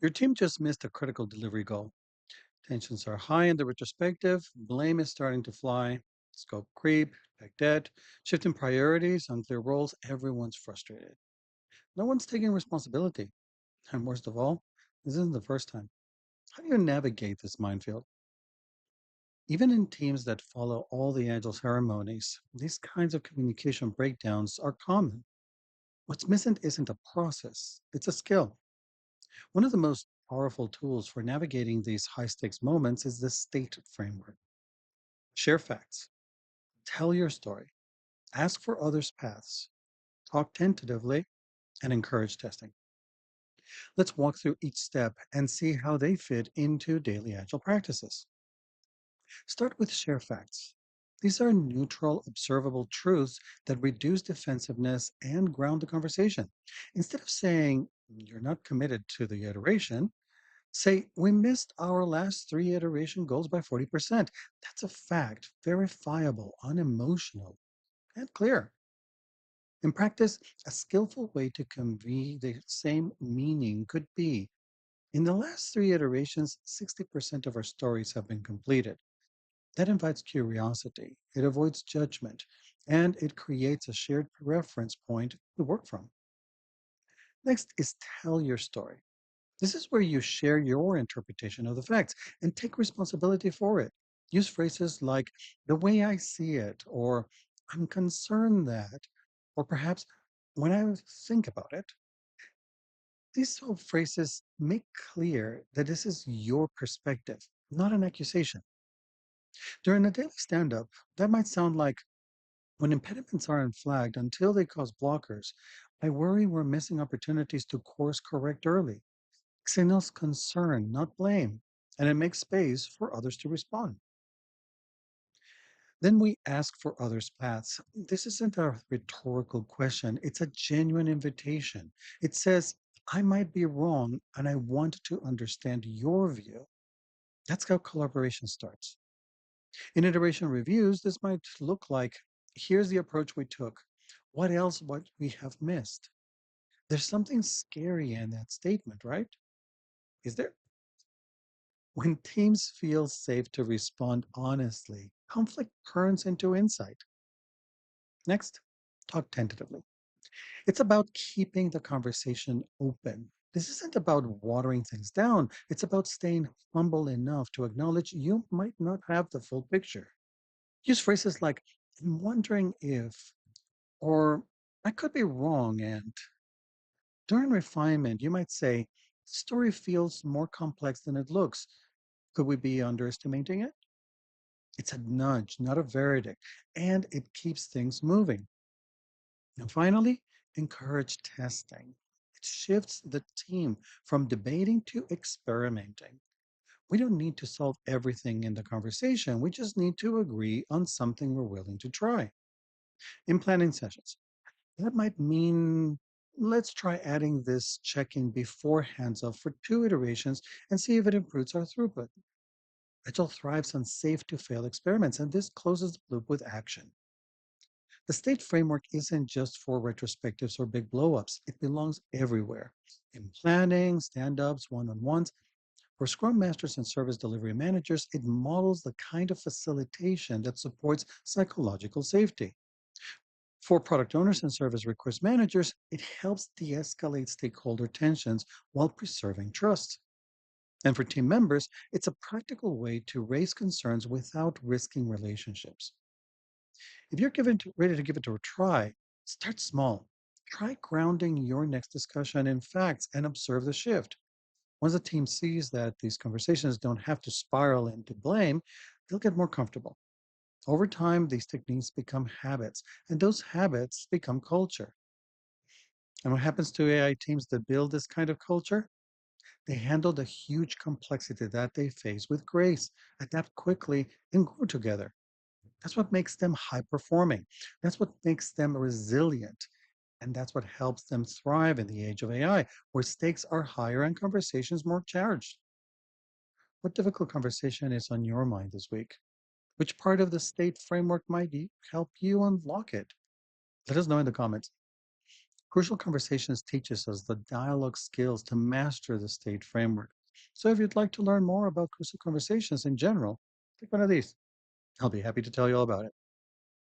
Your team just missed a critical delivery goal. Tensions are high in the retrospective. Blame is starting to fly. Scope creep, tech debt, shift in priorities, unclear roles. Everyone's frustrated. No one's taking responsibility. And worst of all, this isn't the first time. How do you navigate this minefield? Even in teams that follow all the agile ceremonies, these kinds of communication breakdowns are common. What's missing isn't a process, it's a skill. One of the most powerful tools for navigating these high stakes moments is the state framework. Share facts, tell your story, ask for others' paths, talk tentatively, and encourage testing. Let's walk through each step and see how they fit into daily agile practices. Start with share facts. These are neutral, observable truths that reduce defensiveness and ground the conversation. Instead of saying, you're not committed to the iteration, say, we missed our last three iteration goals by 40%. That's a fact, verifiable, unemotional, and clear. In practice, a skillful way to convey the same meaning could be in the last three iterations, 60% of our stories have been completed. That invites curiosity, it avoids judgment, and it creates a shared reference point to work from. Next is tell your story. This is where you share your interpretation of the facts and take responsibility for it. Use phrases like the way I see it, or I'm concerned that, or perhaps when I think about it. These sort of phrases make clear that this is your perspective, not an accusation. During a daily stand up, that might sound like when impediments aren't flagged until they cause blockers, I worry we're missing opportunities to course correct early. Signals concern, not blame, and it makes space for others to respond. Then we ask for others' paths. This isn't a rhetorical question, it's a genuine invitation. It says, I might be wrong, and I want to understand your view. That's how collaboration starts. In iteration reviews, this might look like here's the approach we took. What we have missed? There's something scary in that statement, right? Is there? When teams feel safe to respond honestly, conflict turns into insight. Next, talk tentatively. It's about keeping the conversation open. This isn't about watering things down. It's about staying humble enough to acknowledge you might not have the full picture. Use phrases like, I'm wondering if, or I could be wrong. And during refinement, you might say, the story feels more complex than it looks. Could we be underestimating it? It's a nudge, not a verdict, and it keeps things moving. And finally, encourage testing. It shifts the team from debating to experimenting. We don't need to solve everything in the conversation. We just need to agree on something we're willing to try. In planning sessions, that might mean let's try adding this check-in before hands-off for two iterations and see if it improves our throughput. Agile thrives on safe-to-fail experiments, and this closes the loop with action. The state framework isn't just for retrospectives or big blowups. It belongs everywhere. In planning, stand-ups, one-on-ones. For Scrum Masters and Service Delivery Managers, it models the kind of facilitation that supports psychological safety. For product owners and service request managers, it helps de-escalate stakeholder tensions while preserving trust. And for team members, it's a practical way to raise concerns without risking relationships. If you're ready to give it a try, start small. Try grounding your next discussion in facts and observe the shift. Once the team sees that these conversations don't have to spiral into blame, they'll get more comfortable. Over time, these techniques become habits, and those habits become culture. And what happens to AI teams that build this kind of culture? They handle the huge complexity that they face with grace, adapt quickly, and grow together. That's what makes them high performing. That's what makes them resilient. And that's what helps them thrive in the age of AI, where stakes are higher and conversations more charged. What difficult conversation is on your mind this week? Which part of the state framework might help you unlock it? Let us know in the comments. Crucial Conversations teaches us the dialogue skills to master the state framework. So if you'd like to learn more about Crucial Conversations in general, pick one of these. I'll be happy to tell you all about it.